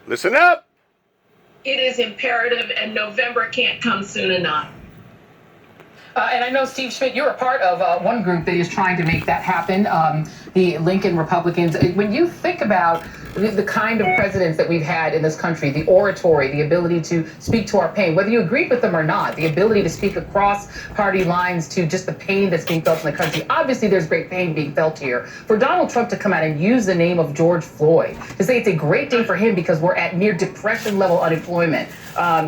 Listen up. It is imperative, and November can't come soon enough. And I know, Steve Schmidt, you're a part of one group that is trying to make that happen, the Lincoln Republicans. When you think about the kind of presidents that we've had in this country, the oratory, the ability to speak to our pain, whether you agree with them or not, the ability to speak across party lines to just the pain that's being felt in the country. Obviously, there's great pain being felt here. For Donald Trump to come out and use the name of George Floyd, to say it's a great day for him because we're at near depression-level unemployment.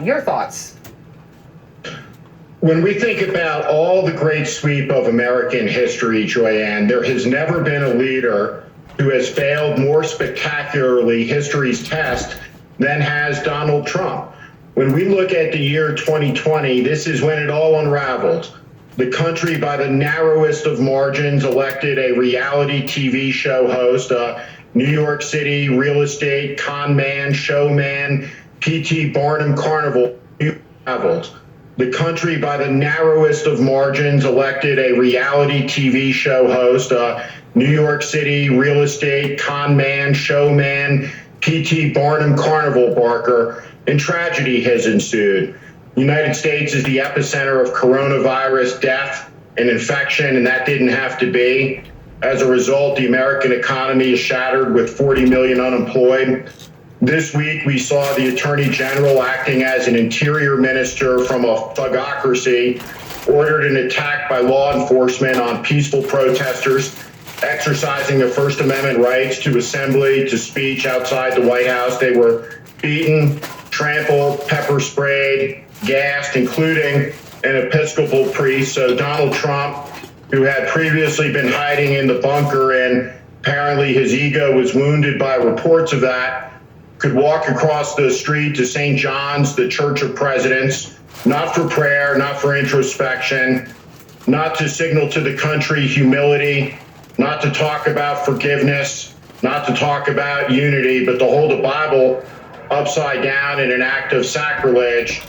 Your thoughts? When we think about all the great sweep of American history, Joyanne, there has never been a leader who has failed more spectacularly history's test than has Donald Trump. When we look at the year 2020, this is when it all unraveled. The country, by the narrowest of margins, elected a reality TV show host, a New York City real estate con man, showman, P.T. Barnum Carnival unraveled. The country, by the narrowest of margins, elected a reality TV show host, a New York City real estate con man, showman, P.T. Barnum Carnival barker, and tragedy has ensued. The United States is the epicenter of coronavirus death and infection, and that didn't have to be. As a result, the American economy is shattered with 40 million unemployed. This week, we saw the Attorney General acting as an interior minister from a thugocracy, ordered an attack by law enforcement on peaceful protesters exercising their First Amendment rights to assembly, to speech outside the White House. They were beaten, trampled, pepper sprayed, gassed, including an Episcopal priest. So Donald Trump, who had previously been hiding in the bunker and apparently his ego was wounded by reports of that, could walk across the street to St. John's, the Church of Presidents, not for prayer, not for introspection, not to signal to the country humility, not to talk about forgiveness, not to talk about unity, but to hold the Bible upside down in an act of sacrilege,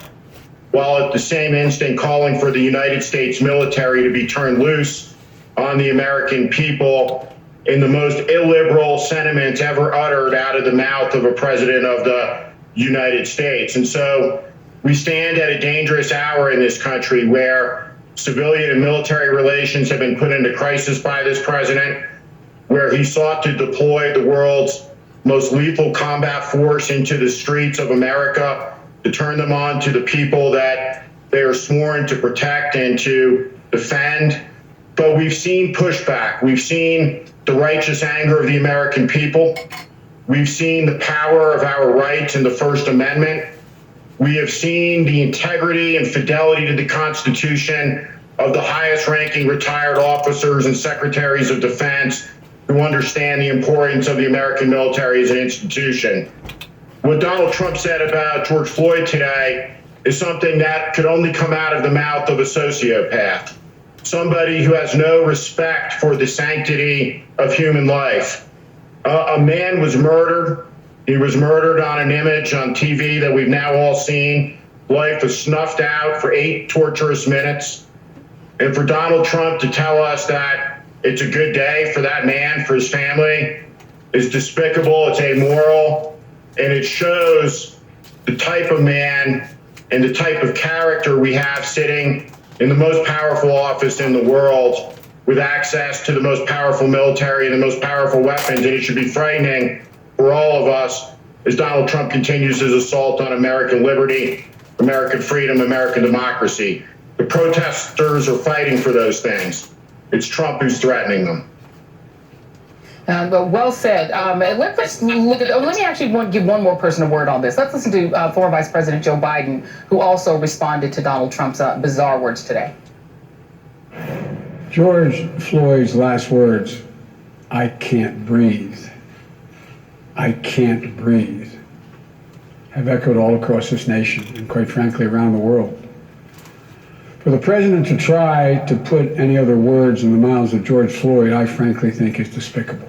while at the same instant calling for the United States military to be turned loose on the American people in the most illiberal sentiments ever uttered out of the mouth of a president of the United States. And so we stand at a dangerous hour in this country where civilian and military relations have been put into crisis by this president, where he sought to deploy the world's most lethal combat force into the streets of America to turn them on to the people that they are sworn to protect and to defend. But we've seen pushback. We've seen the righteous anger of the American people. We've seen the power of our rights in the First Amendment. We have seen the integrity and fidelity to the Constitution of the highest ranking retired officers and secretaries of defense who understand the importance of the American military as an institution. What Donald Trump said about George Floyd today is something that could only come out of the mouth of a sociopath. Somebody who has no respect for the sanctity of human life. A man was murdered. He was murdered on an image on TV that we've now all seen. Life was snuffed out for 8 torturous minutes. And for Donald Trump to tell us that it's a good day for that man, for his family, is despicable, it's amoral, and it shows the type of man and the type of character we have sitting in the most powerful office in the world with access to the most powerful military and the most powerful weapons. And it should be frightening for all of us as Donald Trump continues his assault on American liberty, American freedom, American democracy. The protesters are fighting for those things. It's Trump who's threatening them. But well said. Let's look at. Let me actually give one more person a word on this. Let's listen to former Vice President Joe Biden, who also responded to Donald Trump's bizarre words today. George Floyd's last words, "I can't breathe. I can't breathe," have echoed all across this nation and, quite frankly, around the world. For the president to try to put any other words in the mouths of George Floyd, I frankly think is despicable.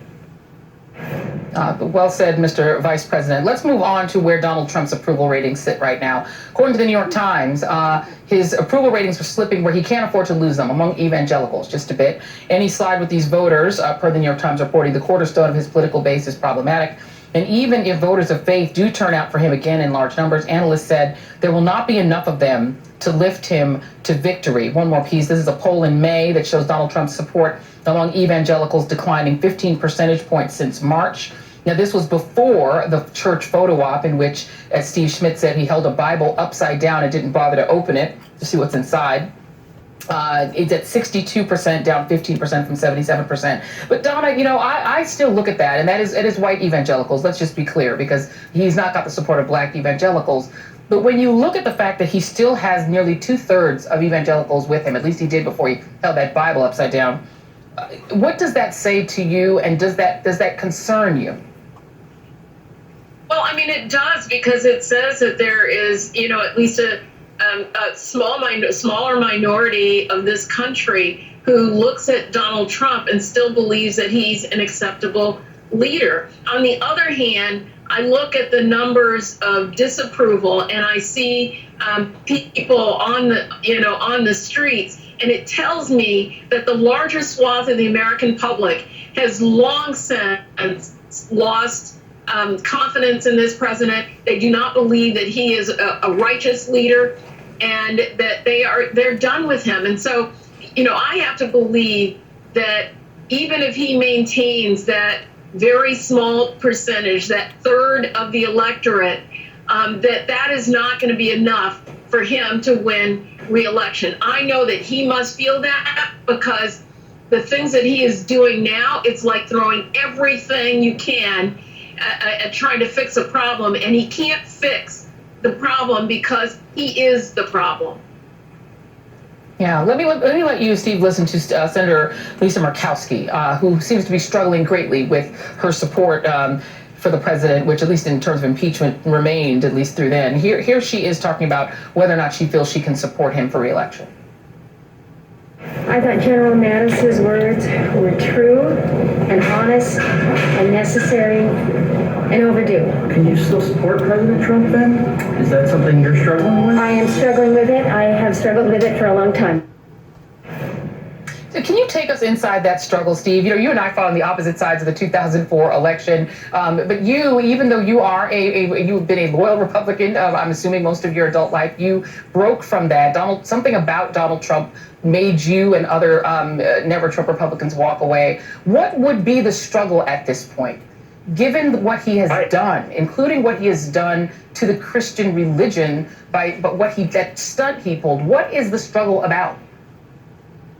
Well said, Mr. Vice President. Let's move on to where Donald Trump's approval ratings sit right now. According to the New York Times, his approval ratings are slipping where he can't afford to lose them among evangelicals just a bit. Any slide with these voters, per the New York Times reporting, the cornerstone of his political base is problematic. And even if voters of faith do turn out for him again in large numbers, analysts said there will not be enough of them to lift him to victory. One more piece. This is a poll in May that shows Donald Trump's support among evangelicals declining 15 percentage points since March. Now, this was before the church photo op in which, as Steve Schmidt said, he held a Bible upside down and didn't bother to open it to see what's inside. It's at 62%, down 15% from 77%. But Donna, I still look at that, and it is white evangelicals. Let's just be clear, because he's not got the support of black evangelicals. But when you look at the fact that he still has nearly 2/3 of evangelicals with him, at least he did before he held that Bible upside down, what does that say to you, and does that concern you? Well, I mean, it does, because it says that there is, at least a smaller minority of this country who looks at Donald Trump and still believes that he's an acceptable leader. On the other hand, I look at the numbers of disapproval, and I see people on the streets, and it tells me that the larger swath of the American public has long since lost confidence in this president. They do not believe that he is a righteous leader, and that they're done with him. And so, I have to believe that even if he maintains that very small percentage, that third of the electorate, that is not going to be enough for him to win re-election. I know that he must feel that, because the things that he is doing now, it's like throwing everything you can at trying to fix a problem, and he can't fix the problem because he is the problem. Yeah, let me let you, Steve, listen to Senator Lisa Murkowski, who seems to be struggling greatly with her support for the president, which, at least in terms of impeachment, remained at least through then. Here she is talking about whether or not she feels she can support him for re-election. I thought General Mattis's words were true and honest and necessary and overdue. Can you still support President Trump then? Is that something you're struggling with? I am struggling with it. I have struggled with it for a long time. So can you take us inside that struggle, Steve? You and I fought on the opposite sides of the 2004 election, but you, even though you've been a loyal Republican, I'm assuming most of your adult life, you broke from that. Something about Donald Trump made you and other Never Trump Republicans walk away. What would be the struggle at this point, given what he has done, including what he has done to the Christian religion that stunt he pulled? What is the struggle about?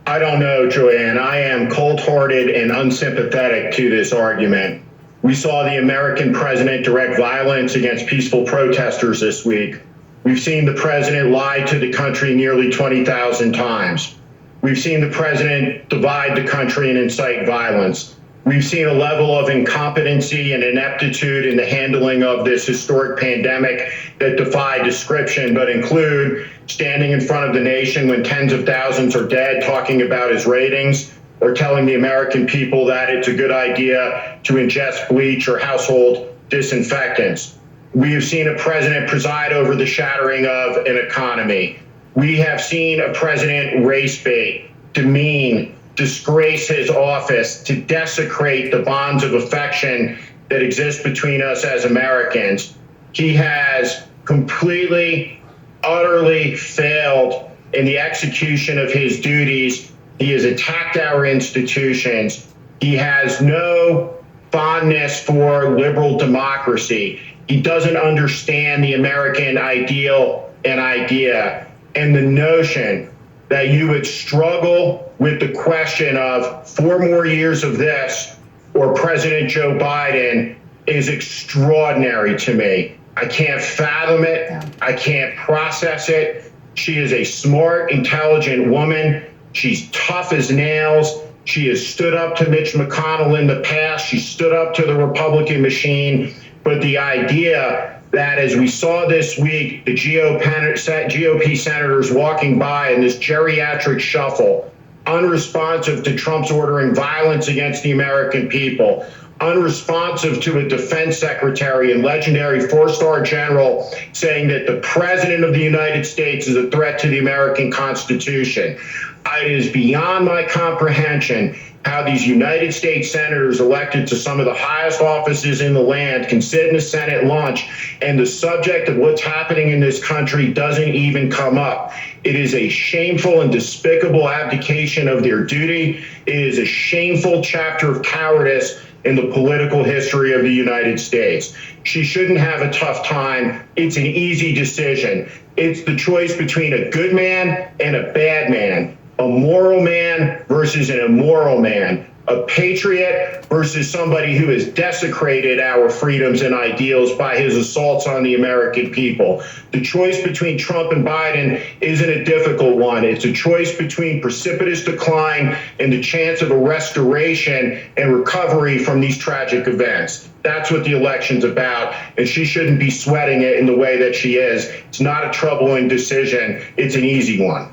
I don't know, Joanne. I am cold-hearted and unsympathetic to this argument. We saw the American president direct violence against peaceful protesters this week. We've seen the president lie to the country nearly 20,000 times. We've seen the president divide the country and incite violence. We've seen a level of incompetency and ineptitude in the handling of this historic pandemic that defy description, but include standing in front of the nation when tens of thousands are dead, talking about his ratings, or telling the American people that it's a good idea to ingest bleach or household disinfectants. We have seen a president preside over the shattering of an economy. We have seen a president race bait, demean, disgrace his office, to desecrate the bonds of affection that exist between us as Americans. He has completely, utterly failed in the execution of his duties. He has attacked our institutions. He has no fondness for liberal democracy. He doesn't understand the American ideal and idea. And the notion that you would struggle with the question of 4 more years of this or President Joe Biden is extraordinary to me. I can't fathom it. I can't process it. She is a smart, intelligent woman. She's tough as nails. She has stood up to Mitch McConnell in the past. She stood up to the Republican machine. But the idea that, as we saw this week, the GOP senators walking by in this geriatric shuffle, unresponsive to Trump's ordering violence against the American people, unresponsive to a defense secretary and legendary four-star general saying that the president of the United States is a threat to the American Constitution. It is beyond my comprehension how these United States senators elected to some of the highest offices in the land can sit in a Senate lunch and the subject of what's happening in this country doesn't even come up. It is a shameful and despicable abdication of their duty. It is a shameful chapter of cowardice in the political history of the United States. She shouldn't have a tough time. It's an easy decision. It's the choice between a good man and a bad man, a moral man versus an immoral man, a patriot versus somebody who has desecrated our freedoms and ideals by his assaults on the American people. The choice between Trump and Biden isn't a difficult one. It's a choice between precipitous decline and the chance of a restoration and recovery from these tragic events. That's what the election's about, and she shouldn't be sweating it in the way that she is. It's not a troubling decision. It's an easy one.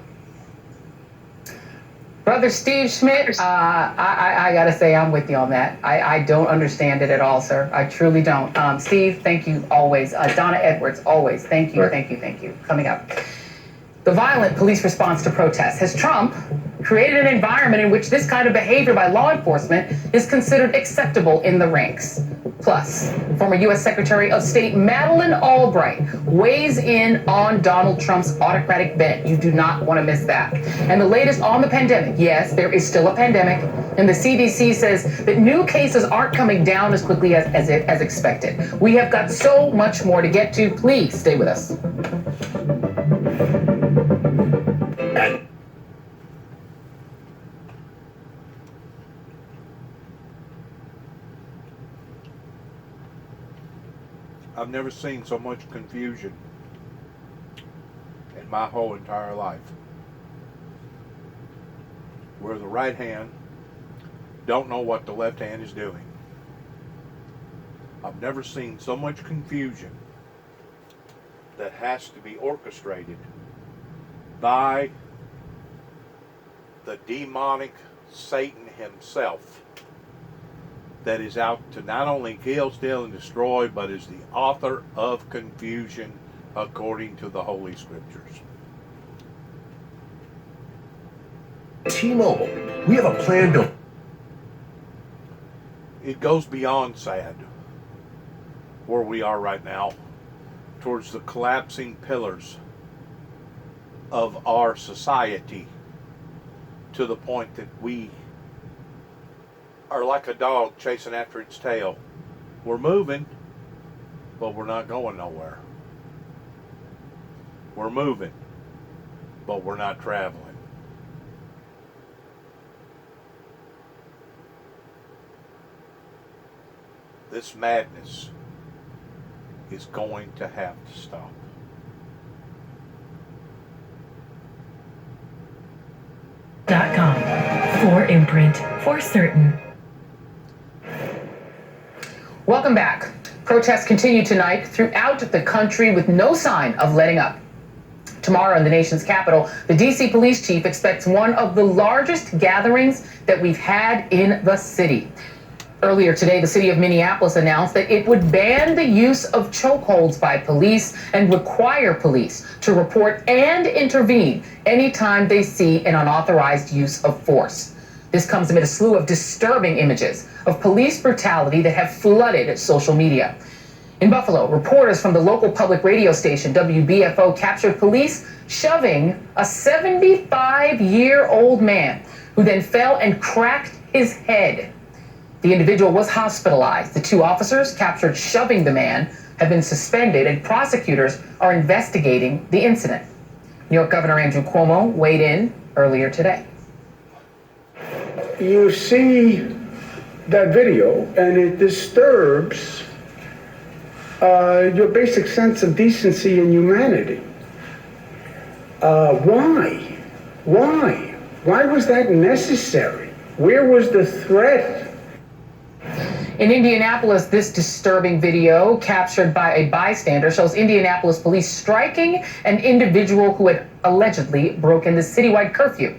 Brother Steve Schmidt, I got to say I'm with you on that. I don't understand it at all, sir. I truly don't. Steve, thank you always. Donna Edwards, always. Thank you, Sure. thank you, thank you. Coming up. The violent police response to protests. Has Trump created an environment in which this kind of behavior by law enforcement is considered acceptable in the ranks? Plus, former U.S. Secretary of State Madeleine Albright weighs in on Donald Trump's autocratic bent. You do not want to miss that. And the latest on the pandemic. Yes, there is still a pandemic, and the CDC says that new cases aren't coming down as quickly as expected. We have got so much more to get to. Please stay with us. I've never seen so much confusion in my whole entire life. Where the right hand don't know what the left hand is doing. I've never seen so much confusion that has to be orchestrated by the demonic Satan himself, that is out to not only kill, steal, and destroy, but is the author of confusion according to the Holy Scriptures. T-Mobile, we have a plan to... It goes beyond sad where we are right now towards the collapsing pillars of our society, to the point that we are like a dog chasing after its tail. We're moving, but we're not going nowhere. We're moving, but we're not traveling. This madness is going to have to stop. .com. For Imprint. For certain. Welcome back. Protests continue tonight throughout the country with no sign of letting up. Tomorrow in the nation's capital, the D.C. police chief expects one of the largest gatherings that we've had in the city. Earlier today, the city of Minneapolis announced that it would ban the use of chokeholds by police and require police to report and intervene anytime they see an unauthorized use of force. This comes amid a slew of disturbing images of police brutality that have flooded social media. In Buffalo, reporters from the local public radio station WBFO captured police shoving a 75-year-old man who then fell and cracked his head. The individual was hospitalized. The two officers captured shoving the man have been suspended, and prosecutors are investigating the incident. New York Governor Andrew Cuomo weighed in earlier today. You see that video, and it disturbs your basic sense of decency and humanity. Why? Why was that necessary? Where was the threat? In Indianapolis, this disturbing video captured by a bystander shows Indianapolis police striking an individual who had allegedly broken the citywide curfew.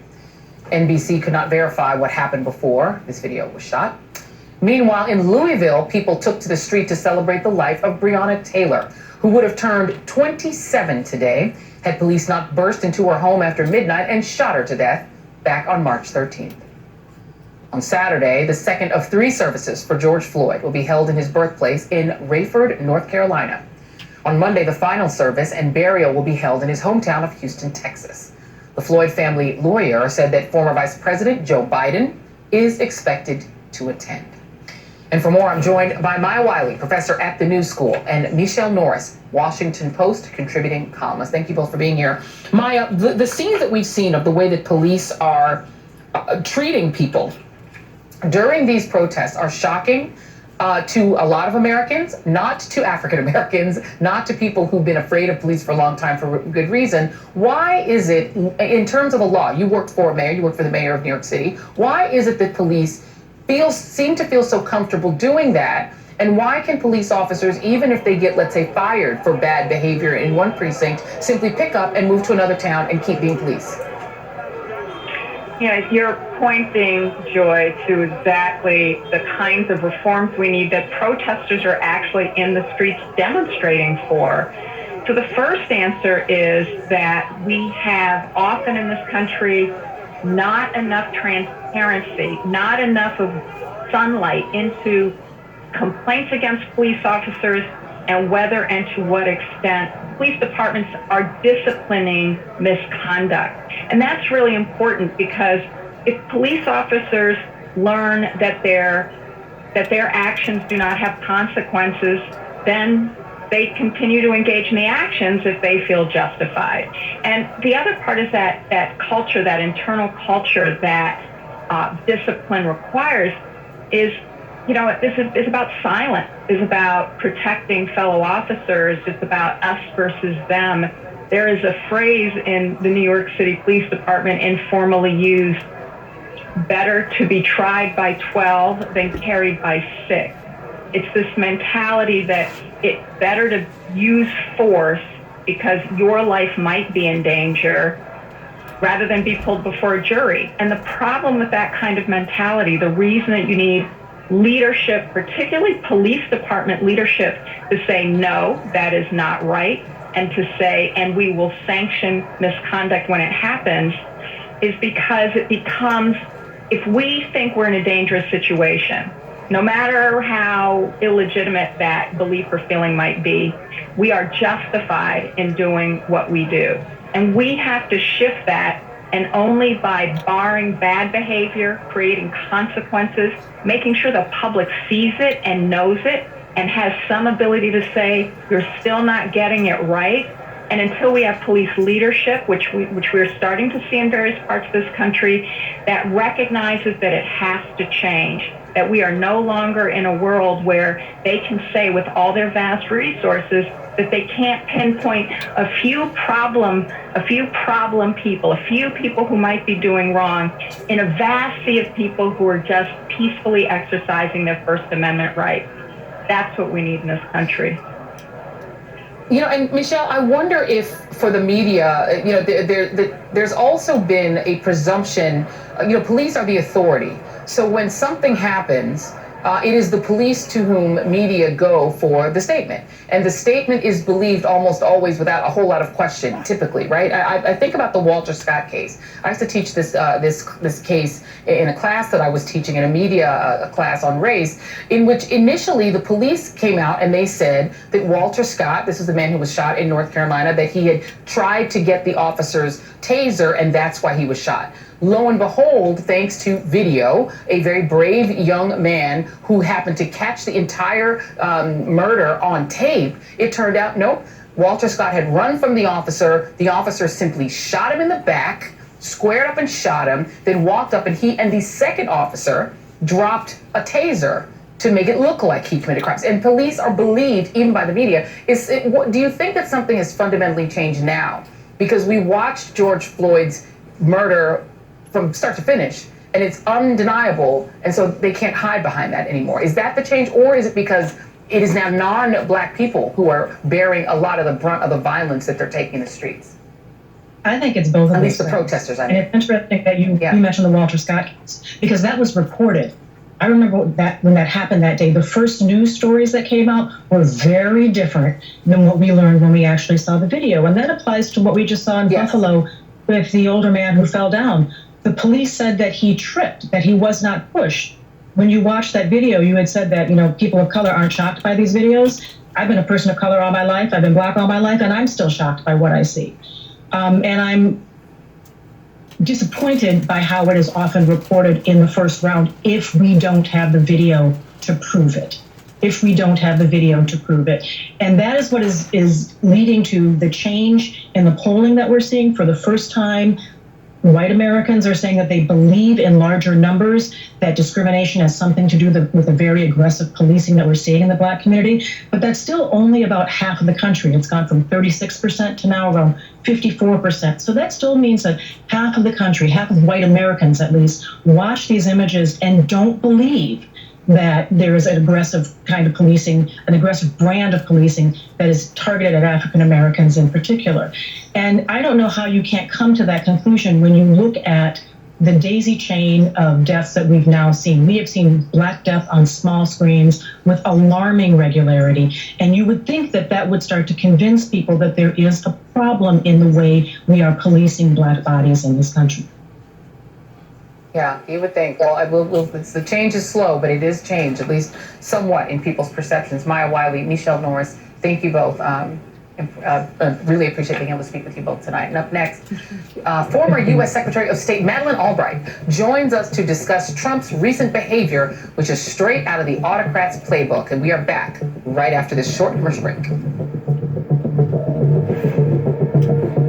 NBC could not verify what happened before this video was shot. Meanwhile, in Louisville, people took to the street to celebrate the life of Breonna Taylor, who would have turned 27 today had police not burst into her home after midnight and shot her to death back on March 13th. On Saturday, the second of 3 services for George Floyd will be held in his birthplace in Rayford, North Carolina. On Monday, the final service and burial will be held in his hometown of Houston, Texas. The Floyd family lawyer said that former Vice President Joe Biden is expected to attend. And for more, I'm joined by Maya Wiley, professor at the New School, and Michelle Norris, Washington Post contributing columnist. Thank you both for being here. Maya, the scenes that we've seen of the way that police are treating people during these protests are shocking to a lot of Americans, not to African Americans, not to people who've been afraid of police for a long time for good reason. Why is it, in terms of the law, you worked for a mayor, you worked for the mayor of New York City, why is it that police seem to feel so comfortable doing that? And why can police officers, even if they get, let's say, fired for bad behavior in one precinct, simply pick up and move to another town and keep being police? Yeah, you're pointing, Joy, to exactly the kinds of reforms we need that protesters are actually in the streets demonstrating for. So the first answer is that we have often in this country not enough transparency, not enough of sunlight into complaints against police officers and whether and to what extent police departments are disciplining misconduct. And that's really important because if police officers learn that their actions do not have consequences, then they continue to engage in the actions if they feel justified. And the other part is that culture, that internal culture that discipline requires is, is about silence, is about protecting fellow officers, it's about us versus them. There is a phrase in the New York City Police Department informally used, better to be tried by 12 than carried by 6. It's this mentality that it's better to use force because your life might be in danger rather than be pulled before a jury. And the problem with that kind of mentality, the reason that you need leadership, particularly police department leadership, to say, no, that is not right, and to say, and we will sanction misconduct when it happens, is because it becomes, if we think we're in a dangerous situation, no matter how illegitimate that belief or feeling might be, we are justified in doing what we do. And we have to shift that, and only by barring bad behavior, creating consequences, making sure the public sees it and knows it and has some ability to say, you're still not getting it right. And until we have police leadership, which we're starting to see in various parts of this country, that recognizes that it has to change, that we are no longer in a world where they can say with all their vast resources that they can't pinpoint a few problem people, a few people who might be doing wrong in a vast sea of people who are just peacefully exercising their First Amendment rights. That's what we need in this country. And Michelle, I wonder if for the media, there's also been a presumption, police are the authority. So when something happens, it is the police to whom media go for the statement. And the statement is believed almost always without a whole lot of question, typically, right? I think about the Walter Scott case. I used to teach this case in a class that I was teaching, in a media class on race, in which initially the police came out and they said that Walter Scott, this is the man who was shot in North Carolina, that he had tried to get the officer's taser and that's why he was shot. Lo and behold, thanks to video, a very brave young man who happened to catch the entire murder on tape, it turned out, nope, Walter Scott had run from the officer simply shot him in the back, squared up and shot him, then walked up and he and the second officer dropped a taser to make it look like he committed crimes. And police are believed, even by the media. Do you think that something has fundamentally changed now? Because we watched George Floyd's murder from start to finish, and it's undeniable, and so they can't hide behind that anymore. Is that the change, or is it because it is now non-Black people who are bearing a lot of the brunt of the violence that they're taking in the streets? I think it's both of those. At least the things. protesters, I mean. And it's interesting that you mentioned the Walter Scott case, because that was reported I remember when that happened that day, the first news stories that came out were very different than what we learned when we actually saw the video. And that applies to what we just saw in Buffalo with the older man who fell down. The police said that he tripped, that he was not pushed. When you watched that video, you had said that, people of color aren't shocked by these videos. I've been a person of color all my life. I've been Black all my life, and I'm still shocked by what I see. And I'm disappointed by how it is often reported in the first round if we don't have the video to prove it. And that is what is leading to the change in the polling that we're seeing. For the first time, white Americans are saying that they believe in larger numbers, that discrimination has something to do with the very aggressive policing that we're seeing in the Black community. But that's still only about half of the country. It's gone from 36% to now around 54%. So that still means that half of the country, half of white Americans at least, watch these images and don't believe that there is an aggressive kind of policing, an aggressive brand of policing that is targeted at African Americans in particular. And I don't know how you can't come to that conclusion when you look at the daisy chain of deaths that we've now seen. We have seen Black death on small screens with alarming regularity. And you would think that that would start to convince people that there is a problem in the way we are policing Black bodies in this country. Yeah, you would think. Well, the change is slow, but it is change, at least somewhat, in people's perceptions. Maya Wiley, Michelle Norris, thank you both. Really appreciate being able to speak with you both tonight. And up next, former U.S. Secretary of State Madeleine Albright joins us to discuss Trump's recent behavior, which is straight out of the autocrat's playbook. And we are back right after this short commercial break.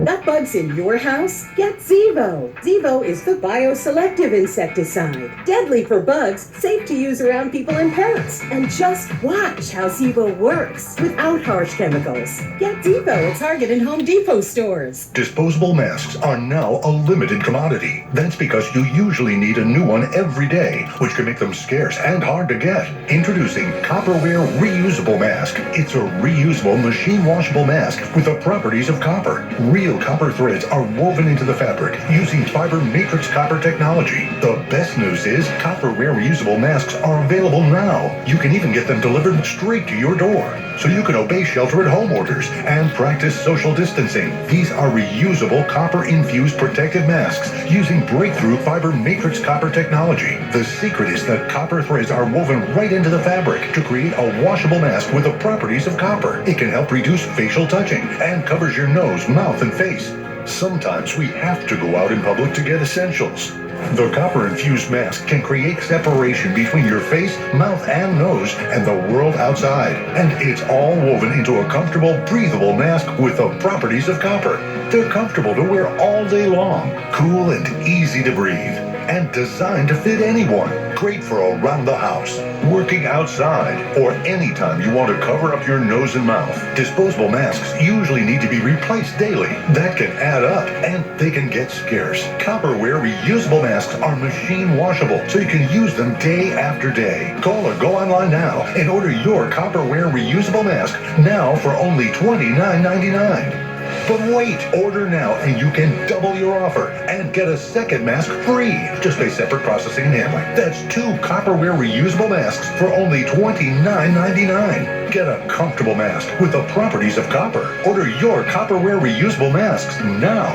Got bugs in your house? Get Zevo. Zevo is the bioselective insecticide. Deadly for bugs, safe to use around people and pets. And just watch how Zevo works without harsh chemicals. Get Zevo at Target and Home Depot stores. Disposable masks are now a limited commodity. That's because you usually need a new one every day, which can make them scarce and hard to get. Introducing Copperware Reusable Mask. It's a reusable, machine-washable mask with the properties of copper. Real copper threads are woven into the fabric using fiber matrix copper technology. The best news is Copperware reusable masks are available now. You can even get them delivered straight to your door, so you can obey shelter-at-home orders and practice social distancing. These are reusable copper-infused protective masks using breakthrough fiber matrix copper technology. The secret is that copper threads are woven right into the fabric to create a washable mask with the properties of copper. It can help reduce facial touching and covers your nose, mouth, and face. Sometimes we have to go out in public to get essentials. The copper-infused mask can create separation between your face, mouth, and nose and the world outside. And it's all woven into a comfortable, breathable mask with the properties of copper. They're comfortable to wear all day long, cool and easy to breathe, and designed to fit anyone. Great for around the house, working outside, or anytime you want to cover up your nose and mouth. Disposable masks usually need to be replaced daily. That can add up, and they can get scarce. Copperware reusable masks are machine washable, so you can use them day after day. Call or go online now and order your Copperware reusable mask now for only $29.99. But wait, order now and you can double your offer and get a second mask free. Just pay separate processing and handling. That's 2 Copperware reusable masks for only $29.99. Get a comfortable mask with the properties of copper. Order your Copperware reusable masks now.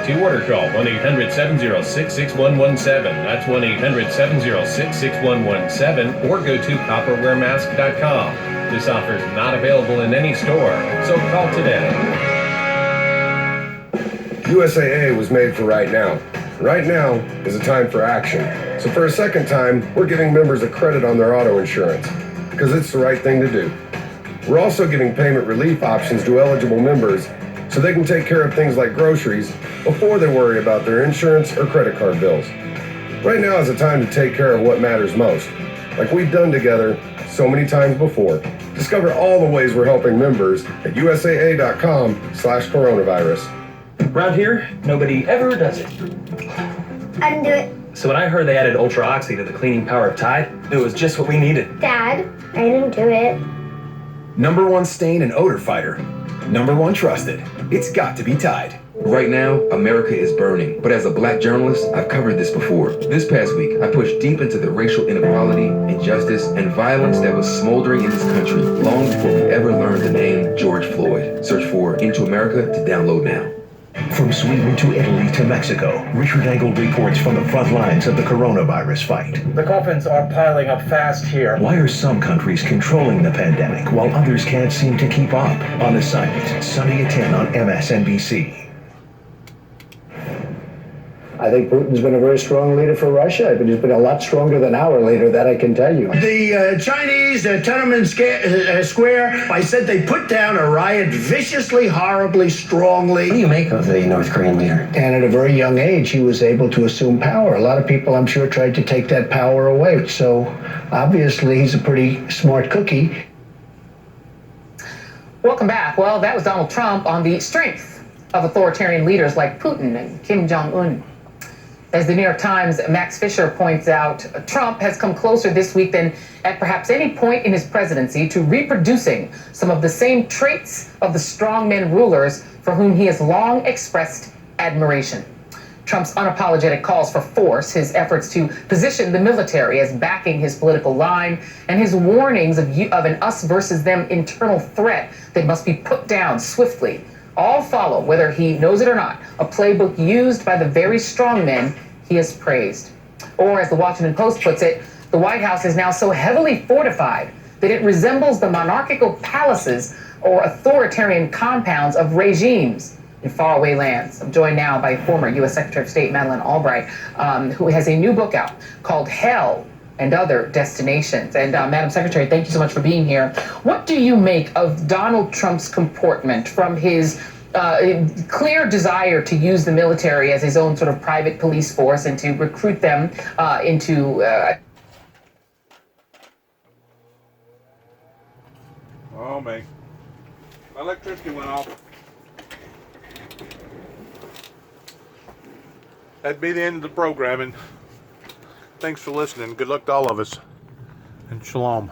To order, call 1-800-706-6117. That's 1-800-706-6117, or go to copperwaremask.com. This offer is not available in any store, so call today. USAA was made for right now. Right now is a time for action. So for a second time, we're giving members a credit on their auto insurance because it's the right thing to do. We're also giving payment relief options to eligible members so they can take care of things like groceries before they worry about their insurance or credit card bills. Right now is a time to take care of what matters most, like we've done together so many times before. Discover all the ways we're helping members at usaa.com/coronavirus. Around here, nobody ever does it. I didn't do it. So when I heard they added Ultra Oxy to the cleaning power of Tide, it was just what we needed. Dad, I didn't do it. #1 stain and odor fighter. Number one trusted. It's got to be Tide. Right now, America is burning. But as a black journalist, I've covered this before. This past week, I pushed deep into the racial inequality, injustice, and violence that was smoldering in this country long before we ever learned the name George Floyd. Search for Into America to download now. From Sweden to Italy to Mexico, Richard Engel reports from the front lines of the coronavirus fight. The coffins are piling up fast here. Why are some countries controlling the pandemic while others can't seem to keep up? On Assignment, Sunday at 10 on MSNBC. I think Putin's been a very strong leader for Russia, but he's been a lot stronger than our leader, that I can tell you. The Chinese, Tiananmen Square, I said they put down a riot viciously, horribly, strongly. What do you make of the North Korean leader? And at a very young age, he was able to assume power. A lot of people, I'm sure, tried to take that power away. So obviously, he's a pretty smart cookie. Welcome back. Well, that was Donald Trump on the strength of authoritarian leaders like Putin and Kim Jong-un. As the New York Times' Max Fisher points out, Trump has come closer this week than at perhaps any point in his presidency to reproducing some of the same traits of the strongmen rulers for whom he has long expressed admiration. Trump's unapologetic calls for force, his efforts to position the military as backing his political line, and his warnings of an us versus them internal threat that must be put down swiftly all follow, whether he knows it or not, a playbook used by the very strong men he has praised. Or, as the Washington Post puts it, the White House is now so heavily fortified that it resembles the monarchical palaces or authoritarian compounds of regimes in faraway lands. I'm joined now by former U.S. Secretary of State Madeleine Albright, who has a new book out called Hell and Other Destinations. And Madam Secretary, thank you so much for being here. What do you make of Donald Trump's comportment, from his clear desire to use the military as his own sort of private police force and to recruit them into... Oh, me. My electricity went off. That'd be the end of the programming. Thanks for listening. Good luck to all of us. And shalom.